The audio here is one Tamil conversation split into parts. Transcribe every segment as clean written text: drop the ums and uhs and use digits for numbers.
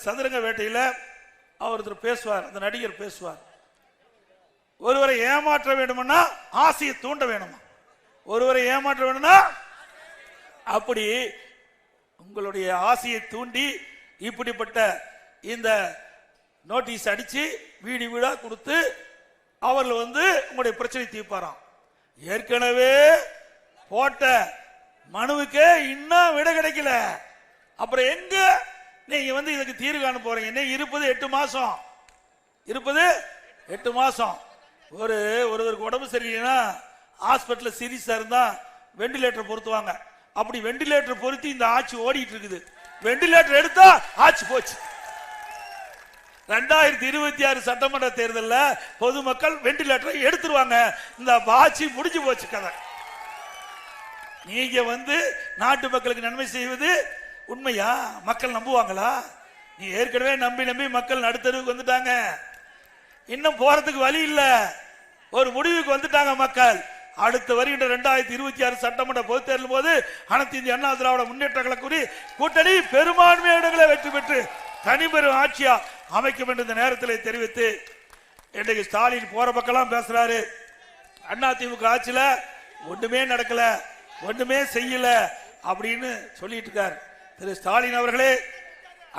சதுரங்க வேட்டையில் ஒருத்தர் பேசுவார், அந்த நடிகர் பேசுவார், ஒருவரை ஏமாற்ற வேண்டும்னா ஆசையை தூண்ட வேணுமா, ஒருவரை ஏமாற்ற வேணும்னா அப்படி உங்களுடைய ஆசையை தூண்டி இப்படிப்பட்ட இந்த நோட்டீஸ் அடிச்சு வீடு வீடா கொடுத்து அவர்கள் உங்களுடைய பிரச்சனை தீர்ப்பாராம். ஏற்கனவே போட்ட மனுவுக்கு இன்னும் விட கிடைக்கல, அப்புறம் எங்க நீங்க இதுக்கு தீர்வு காண போறீங்க? என்ன இருப்பது 8 மாசம், இருப்பது 8 மாசம். ஒருவருக்கு உடம்பு சரியில்லைன்னா ஹாஸ்பிட்டல் சீரியஸா இருந்தா வெண்டிலேட்டர் பொருத்துவாங்க. அப்படி வெண்டிலேட்டர் பொருத்தி இந்த ஆட்சி ஓடிட்டு இருக்குது. வெண்டிலேட்டர் எடுத்தா ஆட்சி போச்சு. 2026 சட்டமன்ற தேர்தலில் பொதுமக்கள் வெண்டிலேட்டரை எடுத்துருவாங்க. இந்த ஆட்சி முடிஞ்சு போச்சு கதை. நீங்க நாட்டு மக்களுக்கு நன்மை செய்வது உண்மையா? மக்கள் நம்புவாங்களா? நீ ஏற்கனவே நம்பி மக்கள் நடுத்தருவுக்கு வந்துட்டாங்க. இன்னும் போறதுக்கு வழி இல்ல, ஒரு முடிவுக்கு வந்துட்டாங்க மக்கள். அடுத்து வருகின்ற 2026 சட்டமன்ற பொதுத் தேர்தல் போது அனைத்து இந்திய அண்ணா திராவிட முன்னேற்ற கழக கூட்டணி பெரும்பான்மை இடங்களை வெற்றி பெற்று தனிபெரும் ஆட்சியா அமைக்கும் என்று இந்த நேரத்தில் தெரிவித்து, இன்றைக்கு ஸ்டாலின் போற பக்கம் பேசுறாரு. அதிமுக ஆட்சியில ஒண்ணுமே நடக்கல, ஒண்ணுமே செய்யல அப்படின்னு சொல்லிட்டு இருக்காரு. திரு ஸ்டாலின் அவர்களே,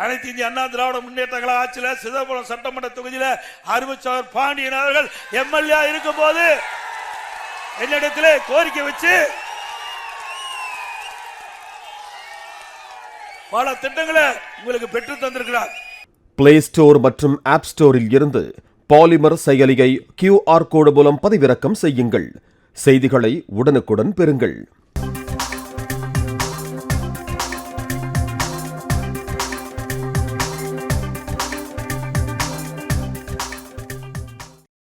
அனைத்து இந்திய அண்ணா திராவிட முன்னேற்ற கழக ஆட்சியில சிதம்பரம் சட்டமன்ற தொகுதியில அருமைச்சவர் பாண்டியன் அவர்கள் எம்எல்ஏ இருக்கும் போது என்னிடத்திலே கோரிக்கை வச்சு பல திட்டங்களை உங்களுக்கு பெற்று தந்திருக்கிறார். பிளே ஸ்டோர் மற்றும் ஆப் ஸ்டோரில் இருந்து பாலிமர் செயலியை QR கோடு மூலம் பதிவிறக்கம் செய்யுங்கள். செய்திகளை உடனுக்குடன் பெறுங்கள்.